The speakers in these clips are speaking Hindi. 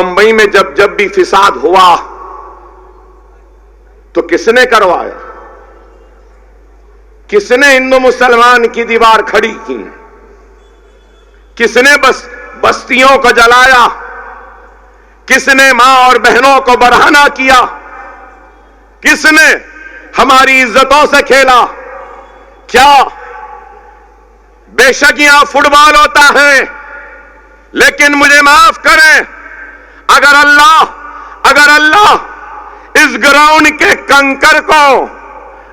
बंबई में जब जब भी फिसाद हुआ तो किसने करवाया? किसने हिंदू मुसलमान की दीवार खड़ी की? किसने बस्तियों को जलाया? किसने मां और बहनों को बरहना किया? किसने हमारी इज्जतों से खेला? क्या बेशक यहां फुटबॉल होता है, लेकिन मुझे माफ करें, अगर अल्लाह इस ग्राउंड के कंकर को,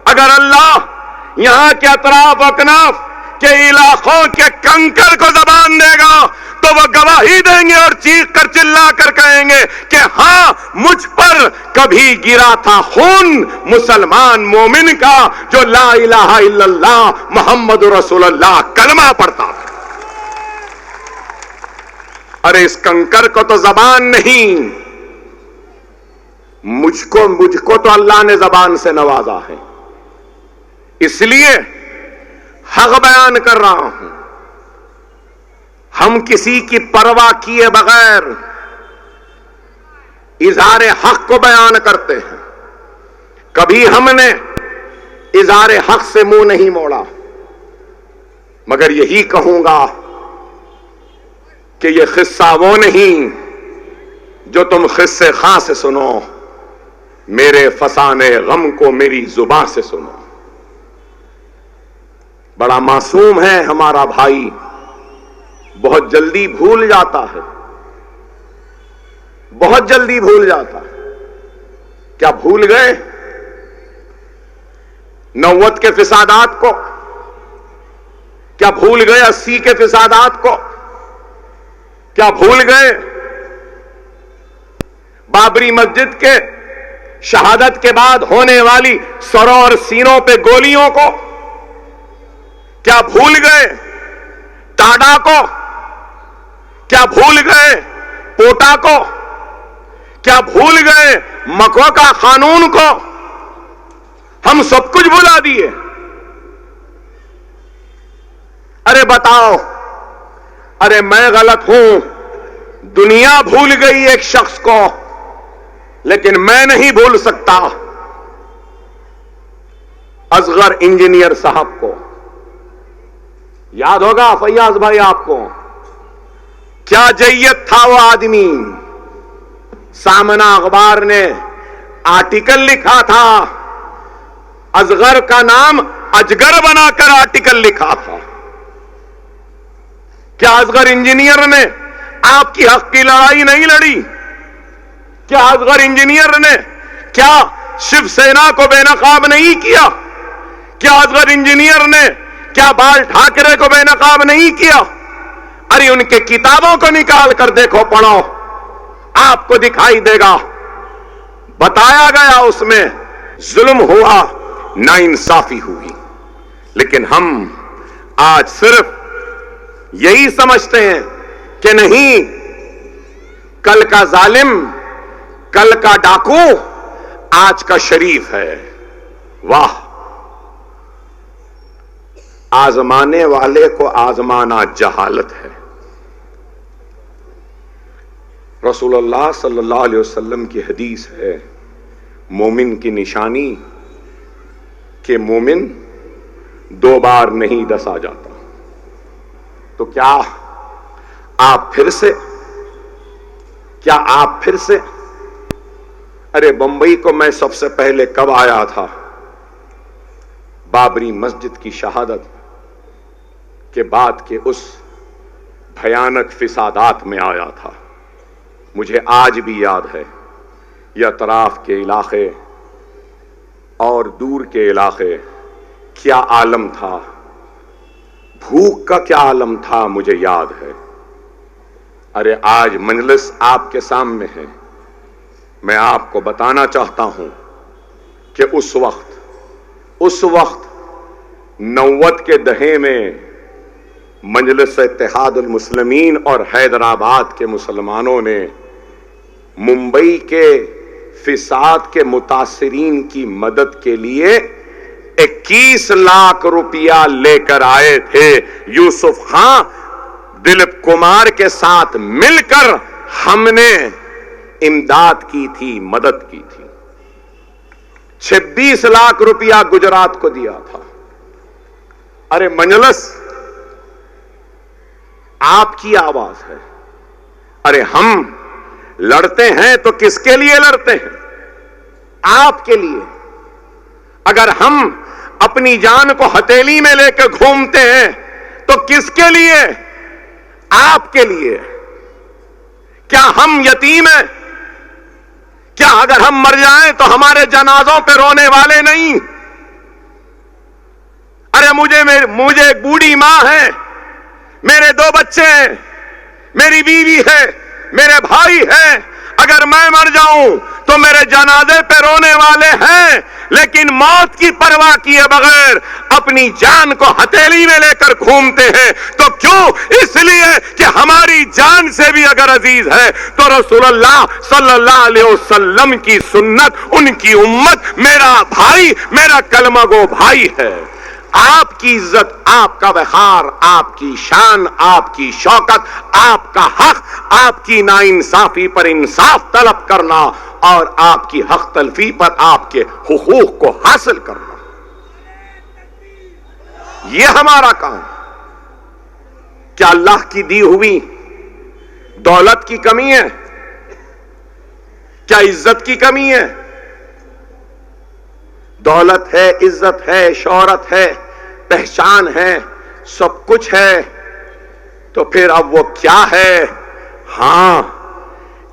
अगर अल्लाह यहां के अतराफ अकनाफ के इलाकों के कंकर को जबान देगा तो वह गवाही देंगे और चीख कर चिल्ला कर कहेंगे कि हां, मुझ पर कभी गिरा था खून मुसलमान मोमिन का जो ला इलाहा इल्लल्लाह मुहम्मद रसूलुल्लाह कलमा पढ़ता था। अरे इस कंकर को तो जबान नहीं, मुझको तो अल्लाह ने जबान से नवाजा है, इसलिए हक बयान कर रहा हूं। हम किसी की परवाह किए बगैर इजहार हक को बयान करते हैं। कभी हमने इजहार हक से मुंह नहीं मोड़ा, मगर यही कहूंगा कि यह किस्सा वो नहीं जो तुम किस्से खां से सुनो, मेरे फसाने गम को मेरी जुबान से सुनो। बड़ा मासूम है हमारा भाई, बहुत जल्दी भूल जाता है, बहुत जल्दी भूल जाता है। क्या भूल गए 90 के फिसादात को? क्या भूल गए 80 के फिसादात को? क्या भूल गए बाबरी मस्जिद के शहादत के बाद होने वाली सरों और सीनों पे गोलियों को? क्या भूल गए टाडा को? क्या भूल गए पोटा को? क्या भूल गए मकौका कानून को? हम सब कुछ भुला दिए। अरे बताओ, अरे मैं गलत हूं, दुनिया भूल गई एक शख्स को, लेकिन मैं नहीं भूल सकता असगर इंजीनियर साहब को। याद होगा फैयाज भाई आपको, क्या जैयत था वो आदमी। सामना अखबार ने आर्टिकल लिखा था, असगर का नाम अजगर बनाकर आर्टिकल लिखा था। क्या असगर इंजीनियर ने आपकी हक की लड़ाई नहीं लड़ी? क्या असगर इंजीनियर ने क्या शिवसेना को बेनकाब नहीं किया? क्या असगर इंजीनियर ने क्या बाल ठाकरे को बेनकाब नहीं किया? अरे उनके किताबों को निकाल कर देखो, पढ़ो, आपको दिखाई देगा। बताया गया उसमें जुल्म हुआ, नाइंसाफी हुई, लेकिन हम आज सिर्फ यही समझते हैं कि नहीं, कल का जालिम, कल का डाकू आज का शरीफ है। वाह, आजमाने वाले को आजमाना जहालत है। रसूलुल्लाह सल्लल्लाहु अलैहि वसल्लम की हदीस है, मोमिन की निशानी कि मोमिन 2 बार नहीं डसा जाता। तो क्या आप फिर से अरे बंबई को मैं सबसे पहले कब आया था? बाबरी मस्जिद की शहादत के बाद के उस भयानक फिसादात में आया था। मुझे आज भी याद है, यह अतराफ के इलाके और दूर के इलाके, क्या आलम था, भूख का क्या आलम था, मुझे याद है। अरे आज मजलिस आपके सामने है, मैं आपको बताना चाहता हूं कि उस वक्त 90 के दहे में मजलिस इत्तेहादुल मुस्लिमीन और हैदराबाद के मुसलमानों ने मुंबई के फिसाद के मुतासिरीन की मदद के लिए 21 लाख रुपया लेकर आए थे। यूसुफ खां, दिलीप कुमार के साथ मिलकर हमने इमदाद की थी, मदद की थी। 26 लाख रुपया गुजरात को दिया था। अरे मजलिस, आपकी आवाज है। अरे हम लड़ते हैं तो किसके लिए लड़ते हैं? आपके लिए। अगर हम अपनी जान को हथेली में लेकर घूमते हैं तो किसके लिए? आपके लिए। क्या हम यतीम हैं? क्या अगर हम मर जाएं तो हमारे जनाजों पे रोने वाले नहीं? अरे मुझे एक बूढ़ी मां है, मेरे 2 बच्चे हैं, मेरी बीवी है, मेरे भाई हैं। अगर मैं मर जाऊं तो मेरे जनाजे पे रोने वाले हैं, लेकिन मौत की परवाह किए बगैर अपनी जान को हथेली में लेकर घूमते हैं। तो क्यों? इसलिए कि हमारी जान से भी अगर अजीज है तो रसूलुल्लाह सल्लल्लाहु अलैहि वसल्लम की सुन्नत, उनकी उम्मत, मेरा भाई, मेरा कलमागो भाई है। आपकी इज्जत, आपका वक़ार, आपकी शान, आपकी शौकत, आपका हक, आपकी नाइंसाफी पर इंसाफ तलब करना और आपकी हक तलफी पर आपके हुकूक को हासिल करना, यह हमारा काम। क्या अल्लाह की दी हुई दौलत की कमी है? क्या इज्जत की कमी है? दौलत है, इज्जत है, शोहरत है, पहचान है, सब कुछ है। तो फिर अब वो क्या है? हां,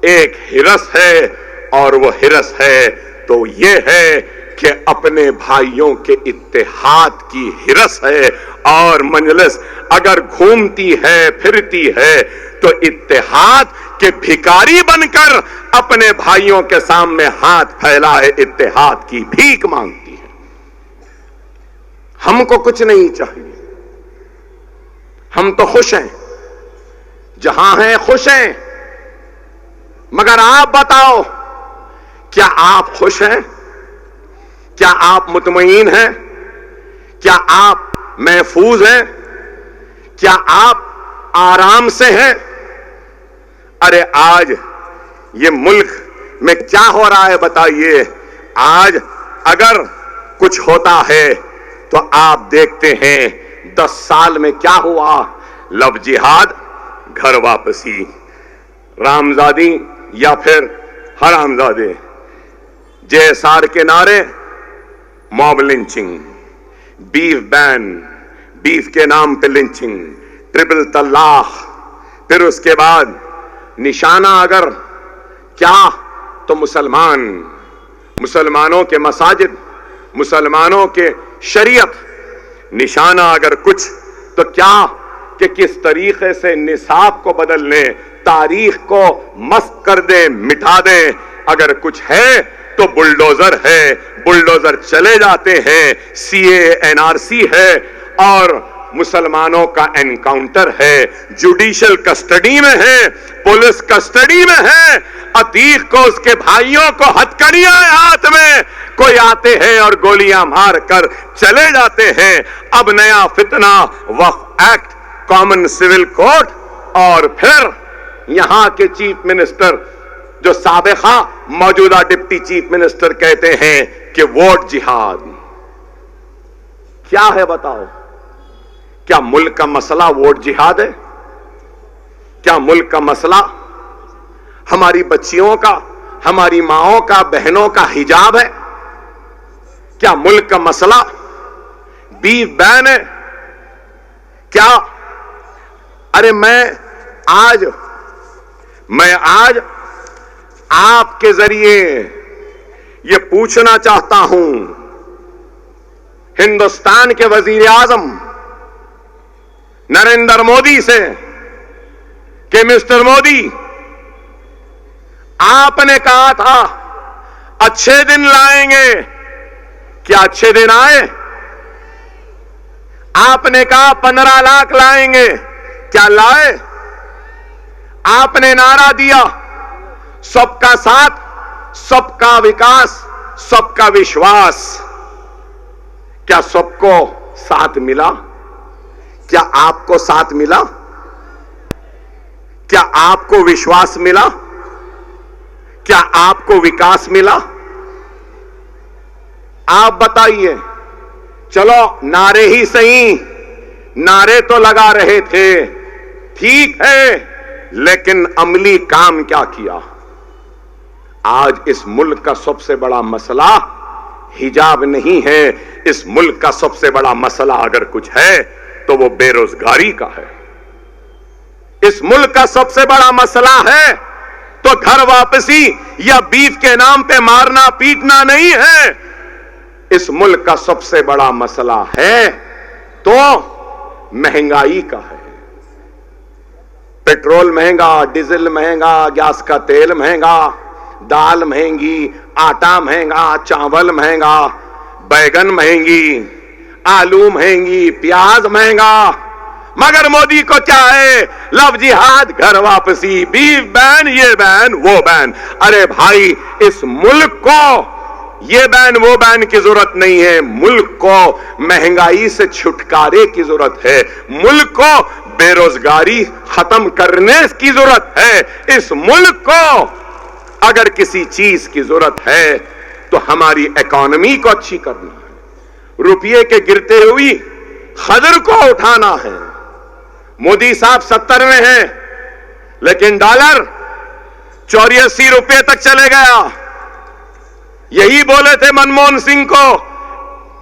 एक हिरस है, और वो हिरस है तो ये है कि अपने भाइयों के इत्तेहाद की हिरस है। और मजलिस अगर घूमती है, फिरती है तो इत्तेहाद के भिखारी बनकर अपने भाइयों के सामने हाथ फैलाए इत्तेहाद की भीख मांगती है। हमको कुछ नहीं चाहिए, हम तो खुश हैं, जहां हैं खुश हैं। मगर आप बताओ, क्या आप खुश हैं? क्या आप मुतमईन हैं? क्या आप महफूज हैं? क्या आप आराम से हैं? अरे आज ये मुल्क में क्या हो रहा है बताइए। आज अगर कुछ होता है तो आप देखते हैं 10 साल में क्या हुआ। लव जिहाद, घर वापसी, रामजादी या फिर हरामजादे, जेएसआर के नारे, mob lynching, beef ban, beef के नाम पे लिंचिंग, ट्रिपल तलाक, फिर उसके बाद निशाना अगर क्या तो मुसलमानों के मसाजिद, मुसलमानों के शरीयत, निशाना अगर कुछ तो क्या कि किस तरीके से निसाब को बदल लें, तारीख को मस्त कर दें, मिटा दें। अगर कुछ है तो बुलडोजर है, बुलडोजर चले जाते हैं। सीए, एनआरसी है और मुसलमानों का एनकाउंटर है, जुडिशियल कस्टडी में है, पुलिस कस्टडी में है। अतीक को, उसके भाइयों को हथकड़ियां हाथ में, कोई आते हैं और गोलियां मार कर चले जाते हैं। अब नया फितना, वक्फ एक्ट, कॉमन सिविल कोड, और फिर यहां के चीफ मिनिस्टर जो साबिका मौजूदा डिप्टी चीफ मिनिस्टर कहते हैं कि वोट जिहाद। क्या है बताओ? क्या मुल्क का मसला वोट जिहाद है? क्या मुल्क का मसला हमारी बच्चियों का, हमारी माओं का, बहनों का हिजाब है? क्या मुल्क का मसला बीफ बैन है? क्या? अरे मैं आज आपके जरिए ये पूछना चाहता हूं हिंदुस्तान के वजीर आजम नरेंद्र मोदी से कि मिस्टर मोदी, आपने कहा था अच्छे दिन लाएंगे, क्या अच्छे दिन आए? आपने कहा 15 लाख लाएंगे, क्या लाए? आपने नारा दिया सबका साथ, सबका विकास, सबका विश्वास। क्या सबको साथ मिला? क्या आपको साथ मिला? क्या आपको विश्वास मिला? क्या आपको विकास मिला? आप बताइए। चलो नारे ही सही, नारे तो लगा रहे थे, ठीक है, लेकिन अमली काम क्या किया? आज इस मुल्क का सबसे बड़ा मसला हिजाब नहीं है। इस मुल्क का सबसे बड़ा मसला अगर कुछ है तो वो बेरोजगारी का है। इस मुल्क का सबसे बड़ा मसला है तो घर वापसी या बीफ के नाम पे मारना पीटना नहीं है। इस मुल्क का सबसे बड़ा मसला है तो महंगाई का है। पेट्रोल महंगा, डीजल महंगा, गैस का तेल महंगा, दाल महंगी, आटा महंगा, चावल महंगा, बैगन महंगी, आलू महंगी, प्याज महंगा। मगर मोदी को क्या है? लव जिहाद, घर वापसी, बीफ बैन, ये बैन, वो बैन। अरे भाई, इस मुल्क को ये बैन वो बैन की जरूरत नहीं है। मुल्क को महंगाई से छुटकारे की जरूरत है। मुल्क को बेरोजगारी खत्म करने की जरूरत है। इस मुल्क को अगर किसी चीज की जरूरत है तो हमारी इकोनॉमी को अच्छी करना है। रुपये के गिरते हुई खदर को उठाना है। मोदी साहब 70 में हैं, लेकिन डॉलर 84 रुपये तक चले गया। यही बोले थे मनमोहन सिंह को।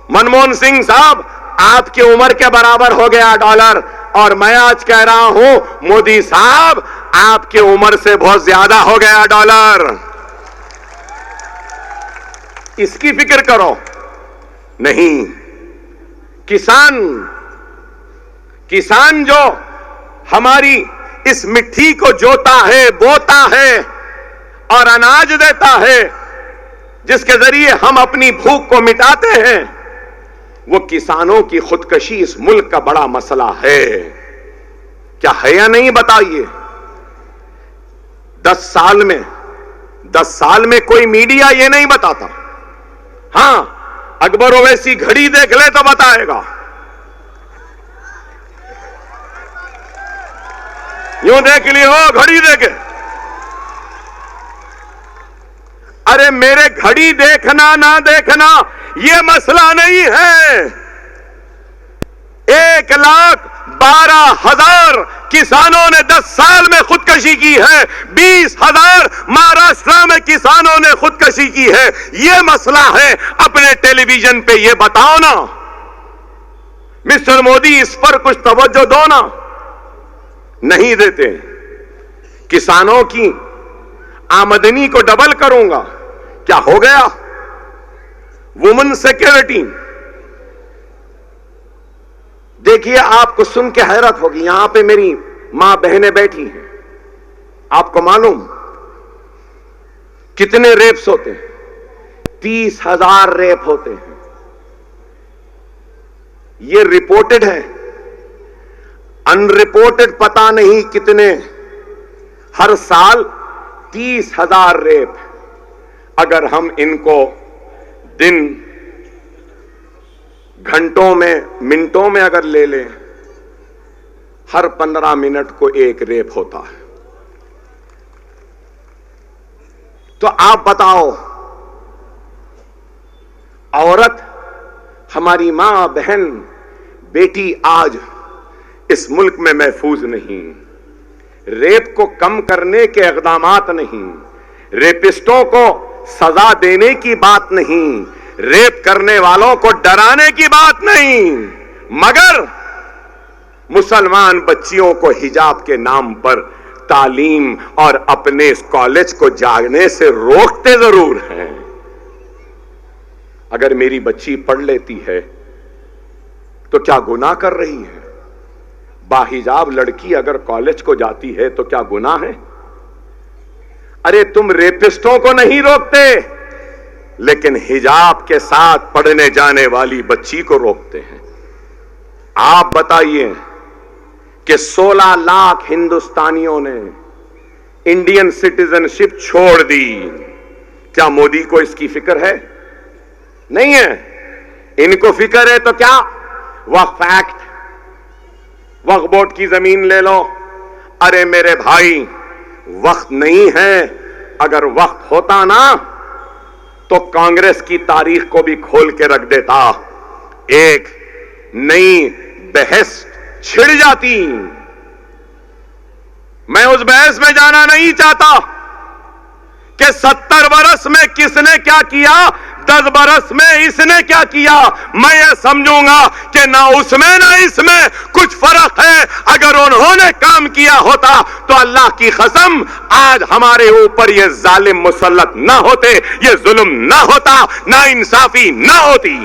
मनमोहन सिंह साहब, आपकी उम्र के बराबर हो गया डॉलर, और मैं आज कह रहा हूं मोदी साहब, आपकी उम्र से बहुत ज्यादा हो गया डॉलर। इसकी फिक्र करो। नहीं, किसान जो हमारी इस मिट्टी को जोता है, बोता है और अनाज देता है, जिसके जरिए हम अपनी भूख को मिटाते हैं, वो किसानों की खुदकशी इस मुल्क का बड़ा मसला है। क्या है या नहीं बताइए? 10 साल में कोई मीडिया ये नहीं बताता। हां, अकबर ओवैसी घड़ी देख ले तो बताएगा। यूं देख ली हो, घड़ी देखे। अरे मेरे, घड़ी देखना ना देखना ये मसला नहीं है। 1,12,000 किसानों ने 10 साल में खुदकशी की है। 20,000 महाराष्ट्र में किसानों ने खुदकशी की है। ये मसला है। अपने टेलीविजन पे ये बताओ ना। मिस्टर मोदी, इस पर कुछ तवज्जो दो ना। नहीं देते। किसानों की आमदनी को डबल करूंगा, क्या हो गया? Women security. देखिए, आपको सुन के हैरत होगी। यहां पे मेरी मां बहनें बैठी हैं। आपको मालूम कितने रेप्स होते हैं? 30,000 रेप होते हैं। ये रिपोर्टेड है। अनरिपोर्टेड पता नहीं कितने। हर साल 30,000 रेप। अगर हम इनको दिन, घंटों में, मिनटों में अगर ले लें, हर 15 मिनट को एक रेप होता है। तो आप बताओ, औरत, हमारी मां, बहन, बेटी आज इस मुल्क में महफूज नहीं। रेप को कम करने के इक़दामात नहीं, रेपिस्टों को सजा देने की बात नहीं, रेप करने वालों को डराने की बात नहीं, मगर मुसलमान बच्चियों को हिजाब के नाम पर तालीम और अपने इस कॉलेज को जाने से रोकते जरूर हैं। अगर मेरी बच्ची पढ़ लेती है तो क्या गुनाह कर रही है? बाहिजाब लड़की अगर कॉलेज को जाती है तो क्या गुनाह है? अरे तुम रेपिस्टों को नहीं रोकते, लेकिन हिजाब के साथ पढ़ने जाने वाली बच्ची को रोकते हैं। आप बताइए कि 16 लाख हिंदुस्तानियों ने इंडियन सिटीजनशिप छोड़ दी। क्या मोदी को इसकी फिक्र है? नहीं है। इनको फिक्र है तो क्या? वक्फ एक्ट, वक्फ बोर्ड की जमीन ले लो। अरे मेरे भाई, वक्त नहीं है अगर वक्त होता ना तो कांग्रेस की तारीख को भी खोल के रख देता, एक नई बहस छिड़ जाती। मैं उस बहस में जाना नहीं चाहता कि 70 बरस में किसने क्या किया, 10 बरस में इसने क्या किया। मैं ये समझूंगा कि ना उसमें ना इसमें कुछ फर्क है। अगर उन्होंने काम किया होता तो अल्लाह की कसम आज हमारे ऊपर ये जालिम मुसल्लत ना होते, ये जुल्म ना होता, ना इंसाफी ना होती।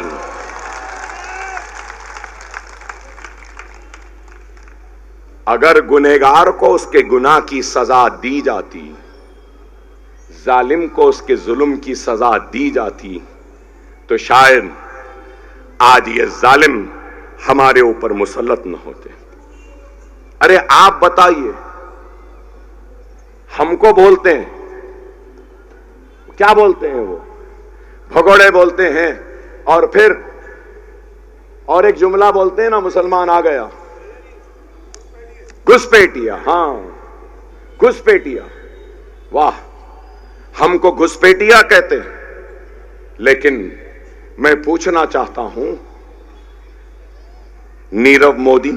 अगर गुनहगार को उसके गुनाह की सजा दी जाती, जालिम को उसके जुल्म की सजा दी जाती, तो शायद आज ये जालिम हमारे ऊपर मुसल्लत न होते। अरे आप बताइए, हमको बोलते हैं, क्या बोलते हैं वो, भगोड़े बोलते हैं, और फिर और एक जुमला बोलते हैं ना, मुसलमान आ गया, घुसपैठिया। हां, घुसपैठिया, वाह, हमको घुसपैठिया कहते हैं। लेकिन मैं पूछना चाहता हूं, नीरव मोदी,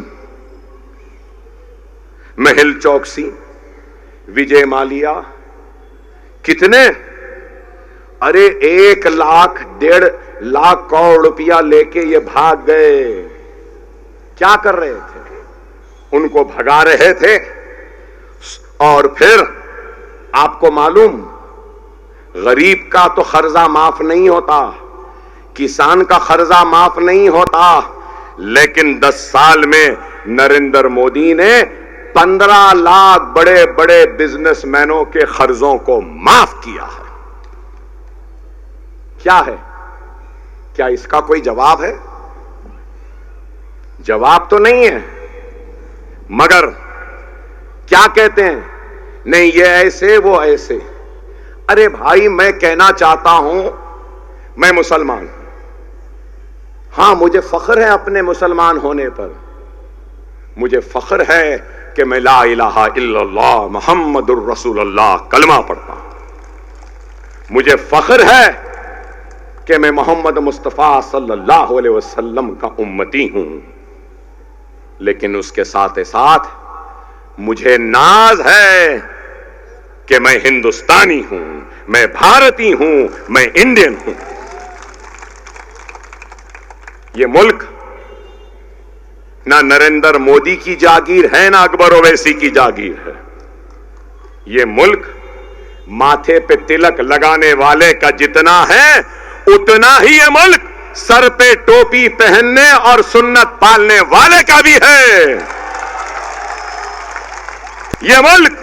मेहुल चौकसी, विजय माल्या, कितने, अरे 1 लाख 1.5 लाख करोड़ रुपया लेके ये भाग गए। क्या कर रहे थे? उनको भगा रहे थे। और फिर आपको मालूम, गरीब का तो कर्जा माफ नहीं होता, किसान का कर्जा माफ नहीं होता, लेकिन 10 साल में नरेंद्र मोदी ने 15 लाख बड़े बड़े बिजनेसमैनों के कर्जों को माफ किया है। क्या है? क्या इसका कोई जवाब है? जवाब तो नहीं है। मगर क्या कहते हैं, नहीं ये ऐसे वो ऐसे। अरे भाई, मैं कहना चाहता हूं, मैं मुसलमान हूं, हां मुझे फख्र है अपने मुसलमान होने पर। मुझे फख्र है कि मैं ला इलाहा इल्लल्लाह मुहम्मदुर रसूलुल्लाह कलमा पढ़ता हूं। मुझे फख्र है कि मैं मोहम्मद मुस्तफा सल्लल्लाहु अलैहि वसल्लम का उम्मती हूं। लेकिन उसके साथ ही साथ मुझे नाज है कि मैं हिंदुस्तानी हूं, मैं भारतीय हूं, मैं इंडियन हूं। ये मुल्क ना नरेंद्र मोदी की जागीर है, ना अकबर ओवैसी की जागीर है। ये मुल्क माथे पे तिलक लगाने वाले का जितना है, उतना ही ये मुल्क सर पे टोपी पहनने और सुन्नत पालने वाले का भी है। ये मुल्क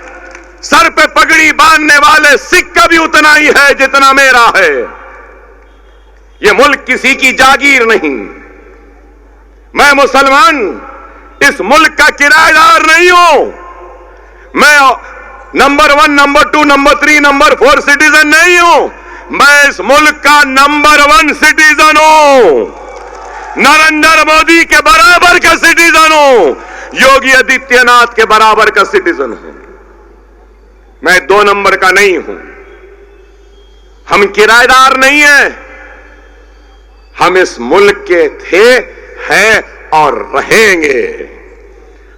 सर पे पगड़ी बांधने वाले सिख का भी उतना ही है जितना मेरा है। ये मुल्क किसी की जागीर नहीं। मैं मुसलमान इस मुल्क का किराएदार नहीं हूं। मैं number 1, number 2, number 3, number 4 citizen नहीं हूं। मैं इस मुल्क का नंबर 1 सिटीजन हूं। नरेंद्र मोदी के बराबर का सिटीजन हूं। योगी आदित्यनाथ के बराबर का सिटीजन हूं। मैं 2 नंबर का नहीं हूं। हम किराएदार नहीं हैं। हम इस मुल्क के थे, हैं और रहेंगे।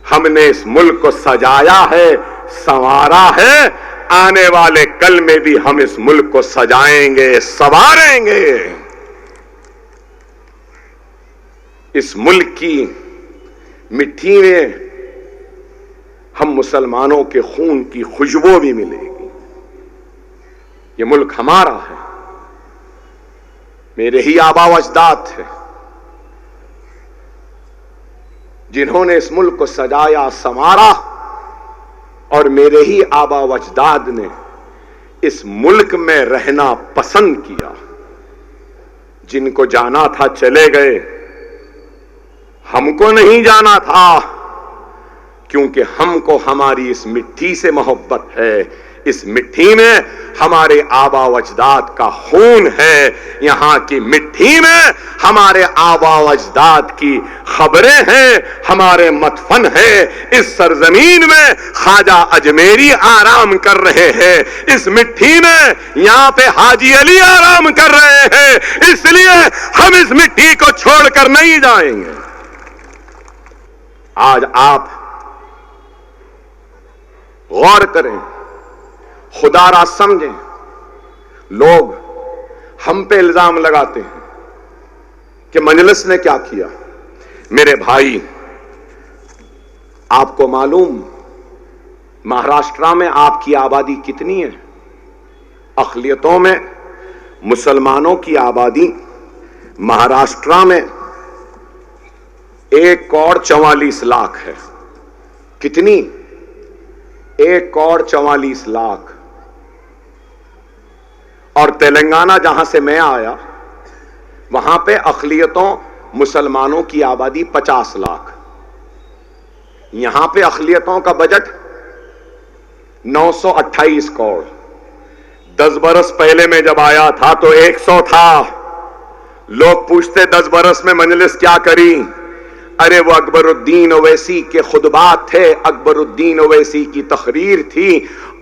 हमने इस मुल्क को सजाया है, संवारा है। आने वाले कल में भी हम इस मुल्क को सजाएंगे, संवारेंगे। इस मुल्क की मिट्टी में हम मुसलमानों के खून की खुशबू भी मिलेगी। ये मुल्क हमारा है, मेरे ही आबा व अजदाद थे जिन्होंने इस मुल्क को सजाया, संवारा, और मेरे ही आबा व अजदाद ने इस मुल्क में रहना पसंद किया। जिनको जाना था चले गए, हमको नहीं जाना था, क्योंकि हमको हमारी इस मिट्टी से मोहब्बत है, इस मिट्टी में हमारे आबा व अजदाद का खून है, यहां की मिट्टी में हमारे आबा व अजदाद की खबरें हैं, हमारे मतफन है। इस सरजमीन में ख्वाजा अजमेरी आराम कर रहे हैं, इस मिट्टी में यहां पे हाजी अली आराम कर रहे हैं, इसलिए हम इस मिट्टी को छोड़कर नहीं जाएंगे। आज आप गौर करें, खुदारा समझें। लोग हम पे इल्जाम लगाते हैं कि मजलिस ने क्या किया। मेरे भाई, आपको मालूम महाराष्ट्र में आपकी आबादी कितनी है? अक़लियतों में मुसलमानों की आबादी महाराष्ट्र में 1,44,00,000 है। कितनी? 1,44,00,000। और तेलंगाना जहां से मैं आया वहां पे अक़लियतों मुसलमानों की आबादी 50 लाख। यहां पे अक़लियतों का बजट 928 करोड़। 10 बरस पहले मैं जब आया था तो 100 था। लोग पूछते 10 बरस में मजलिस क्या करी? अरे वो अकबरुद्दीन ओवैसी के खुतबात थे, अकबरुद्दीन ओवैसी की तकरीर थी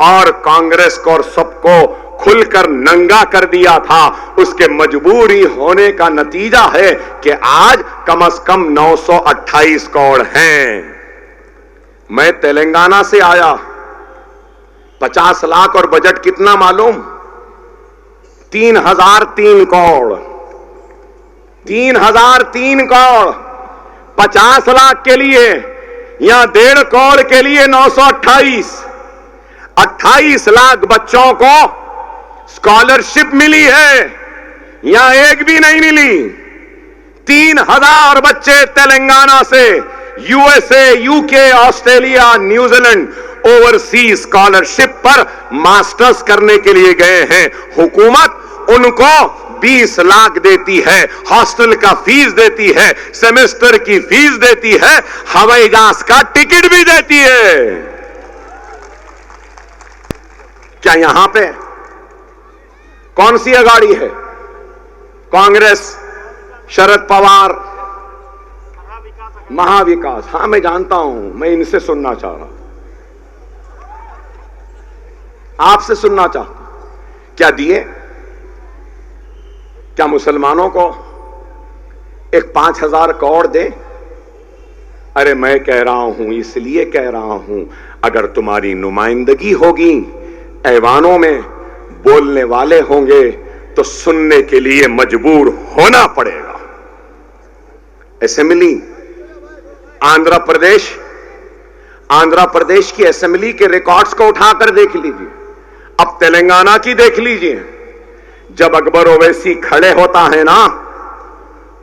और कांग्रेस को और सबको खुलकर नंगा कर दिया था। उसके मजबूरी होने का नतीजा है कि आज कम से कम 928 करोड़ हैं। मैं तेलंगाना से आया, 50 लाख और बजट कितना मालूम? 3003 करोड़। 3003 करोड़ 50 लाख के लिए, या 1.5 करोड़ के लिए 928। 28 लाख बच्चों को स्कॉलरशिप मिली है, या एक भी नहीं मिली। 3000 बच्चे तेलंगाना से USA, UK, Australia, New Zealand overseas scholarship पर मास्टर्स करने के लिए गए हैं। हुकूमत उनको 20 लाख देती है, हॉस्टल का फीस देती है, सेमेस्टर की फीस देती है, हवाई जहाज का टिकट भी देती है। क्या यहां पे कौन सी अगाड़ी है? कांग्रेस, शरद पवार, महाविकास। हां, मैं जानता हूं, मैं इनसे सुनना चाह रहा हूं, आपसे सुनना चाहता हूं। क्या दिए? क्या मुसलमानों को एक 5,000 करोड़ दे? अरे मैं कह रहा हूं, इसलिए कह रहा हूं, अगर तुम्हारी नुमाइंदगी होगी, ऐवानों में बोलने वाले होंगे तो सुनने के लिए मजबूर होना पड़ेगा। असेंबली आंध्र प्रदेश की असेंबली के रिकॉर्ड्स को उठाकर देख लीजिए, अब तेलंगाना की देख लीजिए। जब अकबर ओवैसी खड़े होता है ना,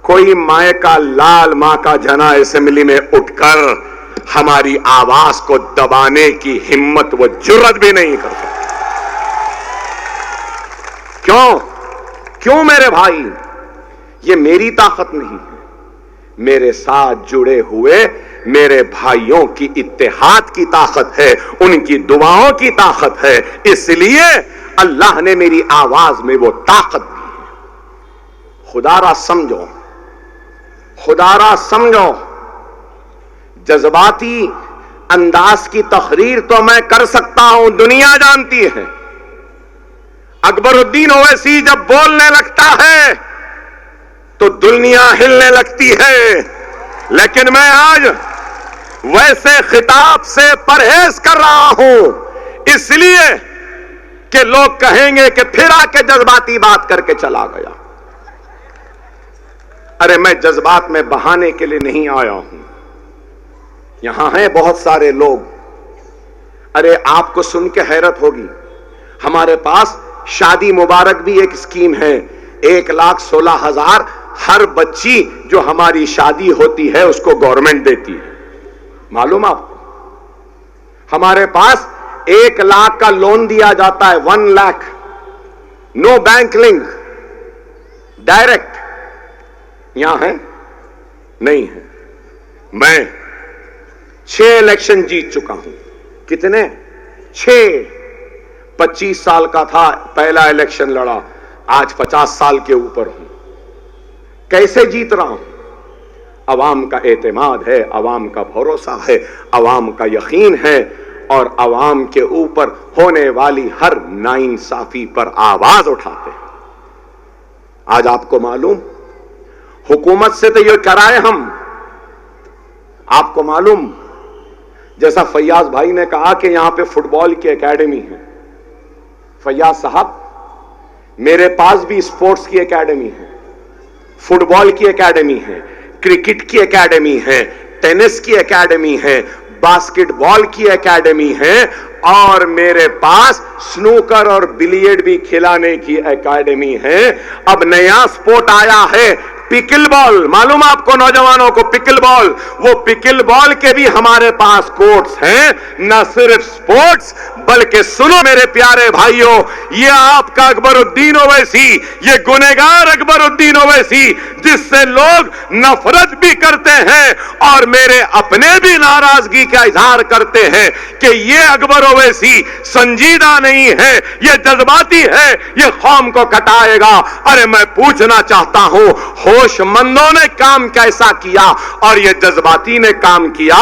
कोई माए का लाल, मां का जना असेंबली में उठकर हमारी आवाज को दबाने की हिम्मत व जुर्रत भी नहीं कर सकता। क्यों मेरे भाई? ये मेरी ताकत नहीं है, मेरे साथ जुड़े हुए मेरे भाइयों की इत्तेहाद की ताकत है, उनकी दुआओं की ताकत है। इसलिए अल्लाह ने मेरी आवाज में वो ताकत दी है। खुदारा समझो, खुदारा समझो। जज्बाती अंदाज की तकरीर तो मैं कर सकता हूं, दुनिया जानती है। अकबरुद्दीन ओवैसी जब बोलने लगता है तो दुनिया हिलने लगती है, लेकिन मैं आज वैसे खिताब से परहेज कर रहा हूं, इसलिए कि लोग कहेंगे कि फिर आके जज्बाती बात करके चला गया। अरे मैं जज्बात में बहाने के लिए नहीं आया हूं। यहां हैं बहुत सारे लोग, अरे आपको सुन के हैरत होगी, हमारे पास शादी मुबारक भी एक स्कीम है। 1,16,000 हर बच्ची जो हमारी शादी होती है उसको गवर्नमेंट देती है। मालूम आपको? हमारे पास 1 लाख का लोन दिया जाता है, 1 lakh, no bank link, direct. यहां है? नहीं है। मैं 6 इलेक्शन जीत चुका हूं। कितने? 6। 25 साल का था, पहला इलेक्शन लड़ा, आज 50 साल के ऊपर हूं। कैसे जीत रहा हूं? अवाम का एतमाद है, अवाम का भरोसा है, अवाम का यकीन है और अवाम के ऊपर होने वाली हर नाइंसाफी पर आवाज उठाते हैं। आज आपको मालूम, हुकूमत से तो ये कराए हम, आपको मालूम, जैसा फैयाज भाई ने कहा कि यहां पे फुटबॉल की एकेडमी है। फैयाज साहब, मेरे पास भी स्पोर्ट्स की एकेडमी है, फुटबॉल की एकेडमी है, क्रिकेट की एकेडमी है, टेनिस की एकेडमी है, बास्केटबॉल की एकेडमी है और मेरे पास स्नूकर और बिलियर्ड भी खिलाने की एकेडमी है। अब नया स्पोर्ट आया है पिकल बॉल, मालूम आपको नौजवानों को पिकल बॉल, वो पिकल बॉल के भी हमारे पास कोर्ट्स हैं। न सिर्फ स्पोर्ट्स बल्कि सुनो मेरे प्यारे भाइयों, ये आपका अकबरुद्दीन ओवैसी, ये गुनहगार अकबरुद्दीन ओवैसी जिससे लोग नफरत भी करते हैं और मेरे अपने भी नाराजगी का इजहार करते हैं कि ये अकबर ओवैसी संजीदा नहीं है, ये जज्बाती है, ये कौम को कटाएगा। अरे मैं पूछना चाहता हूं, होशमंदों ने काम कैसा किया और ये जज्बाती ने काम किया?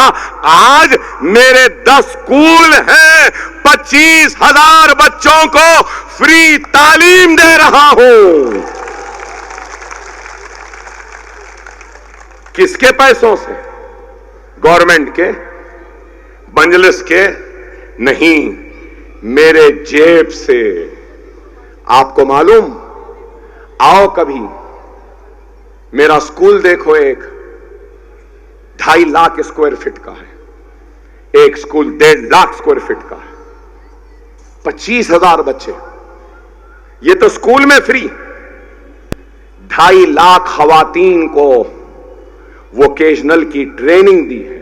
आज मेरे 10 स्कूल हैं, 25,000 बच्चों को फ्री तालीम दे रहा हूं। किसके पैसों से? गवर्नमेंट के, मंजलिस के नहीं, मेरे जेब से। आपको मालूम, आओ कभी मेरा स्कूल देखो, एक 2.5 लाख स्क्वायर फीट का है, एक स्कूल 1.5 लाख स्क्वायर फीट का है, 25,000 बच्चे, ये तो स्कूल में फ्री। 2.5 लाख खवातीन को वोकेशनल की ट्रेनिंग दी है,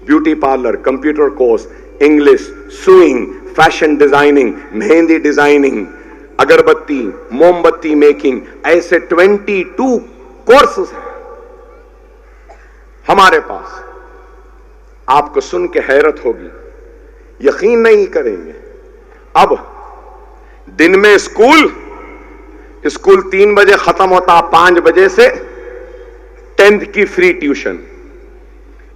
beauty parlour, computer course, English, sewing, fashion designing, mehndi designing, अगरबत्ती, मोमबत्ती मेकिंग, ऐसे 22 कोर्सेस हैं हमारे पास। आपको सुन के हैरत होगी, यकीन नहीं करेंगे। अब दिन में स्कूल 3 बजे खत्म होता, 5 बजे से 10th की free tuition,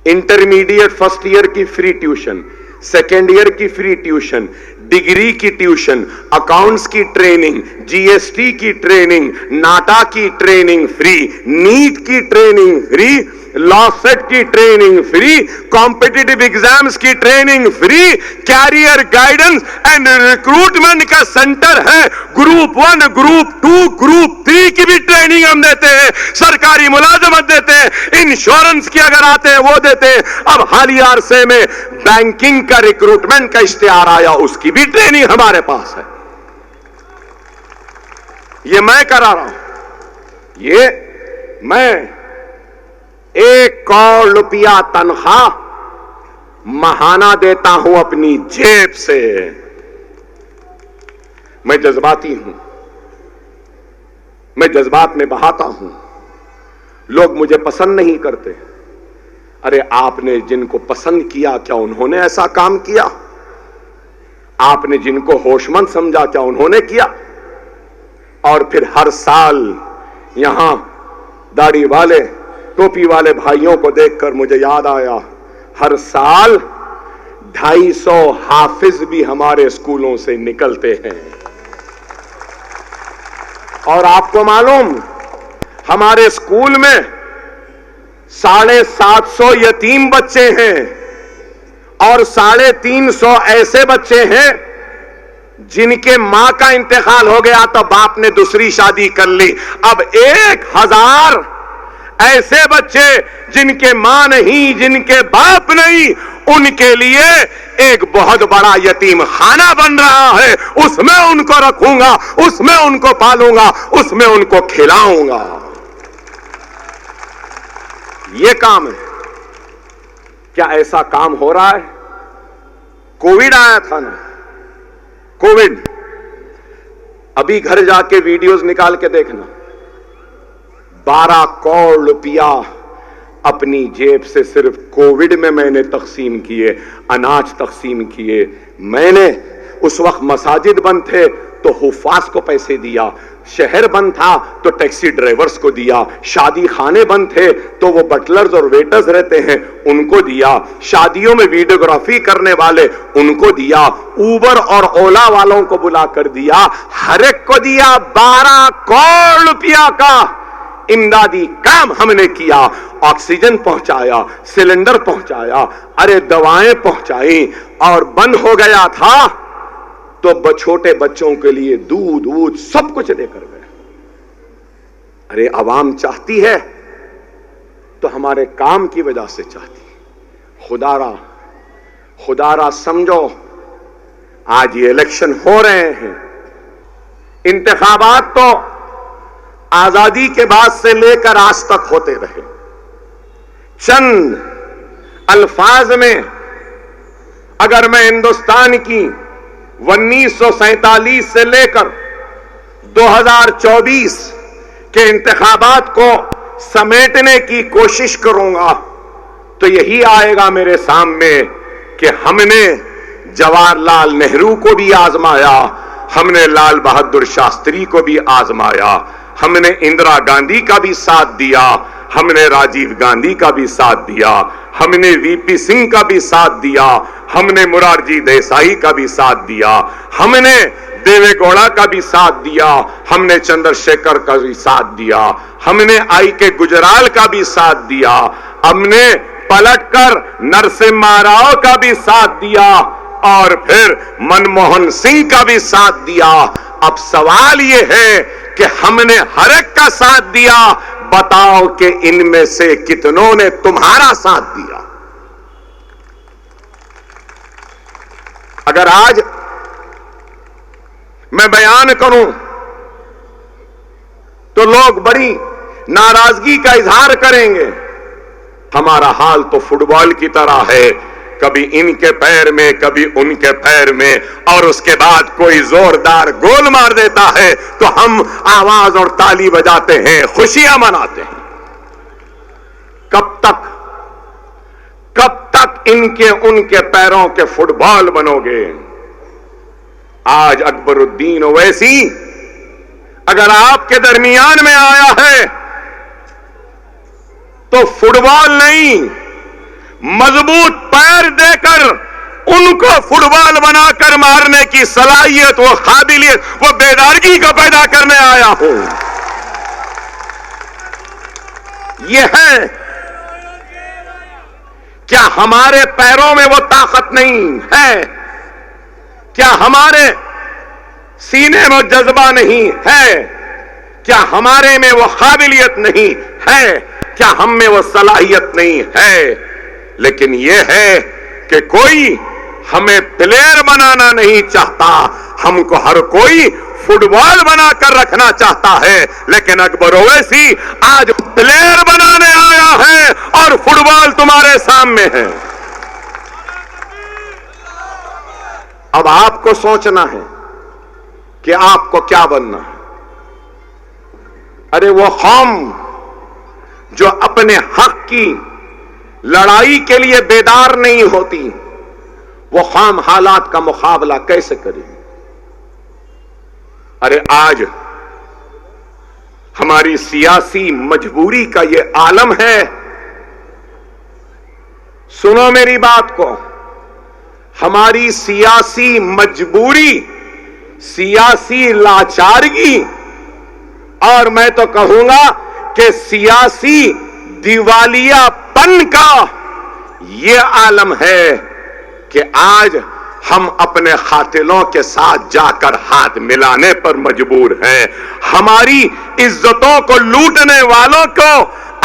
intermediate first year की फ्री ट्यूशन, सेकेंड ईयर की फ्री ट्यूशन, डिग्री की ट्यूशन, अकाउंट्स की ट्रेनिंग, जीएसटी की ट्रेनिंग, नाटा की ट्रेनिंग फ्री, नीट की ट्रेनिंग फ्री, लॉ सेट की ट्रेनिंग फ्री, कॉम्पिटिटिव एग्जाम्स की training free, career guidance and recruitment का सेंटर है, ग्रुप 1, ग्रुप 2, ग्रुप 3 की भी ट्रेनिंग हम देते हैं, सरकारी मुलाजमत देते हैं, इंश्योरेंस की अगर आते हैं वो देते हैं। अब हालिया अरसे में बैंकिंग का रिक्रूटमेंट का इश्तिहार आया, उसकी भी ट्रेनिंग हमारे पास है। ये मैं करा रहा हूं, ये मैं 1 करोड़ रुपया तनख्वाह महाना देता हूं अपनी जेब से। मैं जज्बाती हूं, मैं जज्बात में बहाता हूं, लोग मुझे पसंद नहीं करते। अरे आपने जिनको पसंद किया, क्या उन्होंने ऐसा काम किया? आपने जिनको होशमंद समझा, क्या उन्होंने किया? और फिर हर साल यहां दाढ़ी वाले, टोपी वाले भाइयों को देखकर मुझे याद आया, हर साल 250 हाफिज भी हमारे स्कूलों से निकलते हैं। और आपको मालूम, हमारे स्कूल में 750 यतीम बच्चे हैं और 350 ऐसे बच्चे हैं जिनके मां का इंतकाल हो गया तो बाप ने दूसरी शादी कर ली। अब 1000 ऐसे बच्चे जिनके मां नहीं, जिनके बाप नहीं, उनके लिए एक बहुत बड़ा यतीम खाना बन रहा है। उसमें उनको रखूंगा, उसमें उनको पालूंगा, उसमें उनको खिलाऊंगा। ये काम है। क्या ऐसा काम हो रहा है? कोविड आया था ना, कोविड, अभी घर जाके वीडियोस निकाल के देखना, 12 करोड़ रुपया अपनी जेब से सिर्फ कोविड में मैंने तकसीम किए, अनाज तकसीम किए। मैंने उस वक्त मसाजिद बंद थे तो हुफ्फाज को पैसे दिया, शहर बंद था तो टैक्सी ड्राइवर्स को दिया, शादी खाने बंद थे तो वो बटलर्स और वेटर्स रहते हैं उनको दिया, शादियों में वीडियोग्राफी करने वाले उनको दिया, उबर और ओला वालों को बुला कर दिया, हर एक को दिया। 12 करोड़ रुपया का इमदादी काम हमने किया। ऑक्सीजन पहुंचाया, सिलेंडर पहुंचाया, अरे दवाएं पहुंचाई, और बंद हो गया था तो छोटे बच्चों के लिए दूध वूध सब कुछ देकर गए। अरे अवाम चाहती है तो हमारे काम की वजह से चाहती है। खुदारा समझो, आज ये इलेक्शन हो रहे हैं, इंतखाबात तो आजादी के बाद से लेकर आज तक होते रहे। चंद अल्फाज में अगर मैं हिंदुस्तान की 1947 से लेकर 2024 के इंतखाबात को समेटने की कोशिश करूंगा तो यही आएगा मेरे सामने कि हमने जवाहरलाल नेहरू को भी आजमाया, हमने लाल बहादुर शास्त्री को भी आजमाया, हमने इंदिरा गांधी का भी साथ दिया, हमने राजीव गांधी का भी साथ दिया, हमने वीपी सिंह का भी साथ दिया, हमने मुरारजी देसाई का भी साथ दिया, हमने देवेगौड़ा का भी साथ दिया, हमने चंद्रशेखर का भी साथ दिया, हमने आई के गुजराल का भी साथ दिया, हमने पलटकर नरसिम्हा राव का भी साथ दिया और फिर मनमोहन सिंह का भी साथ दिया। अब सवाल यह है कि हमने हर एक का साथ दिया, बताओ कि इनमें से कितनों ने तुम्हारा साथ दिया। अगर आज मैं बयान करूं तो लोग बड़ी नाराजगी का इजहार करेंगे। हमारा हाल तो फुटबॉल की तरह है, कभी इनके पैर में कभी उनके पैर में, और उसके बाद कोई जोरदार गोल मार देता है तो हम आवाज और ताली बजाते हैं, खुशियां मनाते हैं। कब तक इनके उनके पैरों के फुटबॉल बनोगे? आज अकबरुद्दीन ओवैसी अगर आपके दरमियान में आया है तो फुटबॉल नहीं, मजबूत पैर देकर उनको फुटबॉल बनाकर मारने की सलाहियत, वो काबिलियत, वो बेदारगी को पैदा करने आया हूं। यह है, क्या हमारे पैरों में वो ताकत नहीं है? क्या हमारे सीने में जज्बा नहीं है? क्या हमारे में वो काबिलियत नहीं है? क्या हम में वो सलाहियत नहीं है? लेकिन यह है कि कोई हमें प्लेयर बनाना नहीं चाहता, हमको हर कोई फुटबॉल बनाकर रखना चाहता है। लेकिन अकबर ओवैसी आज प्लेयर बनाने आया है और फुटबॉल तुम्हारे सामने है। अब आपको सोचना है कि आपको क्या बनना है। अरे वो कौम जो अपने हक की लड़ाई के लिए बेदार नहीं होती, वो कौम हालात का मुकाबला कैसे करेगी? अरे आज हमारी सियासी मजबूरी का ये आलम है। सुनो मेरी बात को, हमारी सियासी मजबूरी, सियासी लाचारगी, और मैं तो कहूंगा कि सियासी दिवालियापन का ये आलम है कि आज हम अपने कातिलों के साथ जाकर हाथ मिलाने पर मजबूर हैं। हमारी इज्जतों को लूटने वालों को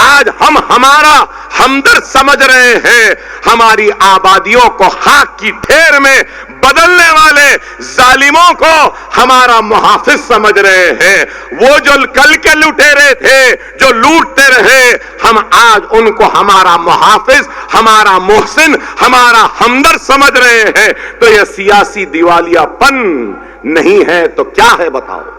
आज हम हमारा हमदर्द समझ रहे हैं। हमारी आबादियों को खाक की ढेर में बदलने वाले जालिमों को हमारा मुहाफिज समझ रहे हैं। वो जो कल के लुटेरे थे, जो लूटते रहे, हम आज उनको हमारा मुहाफिज, हमारा मोहसिन, हमारा हमदर्द समझ रहे हैं। तो यह सियासी दिवालियापन नहीं है तो क्या है बताओ?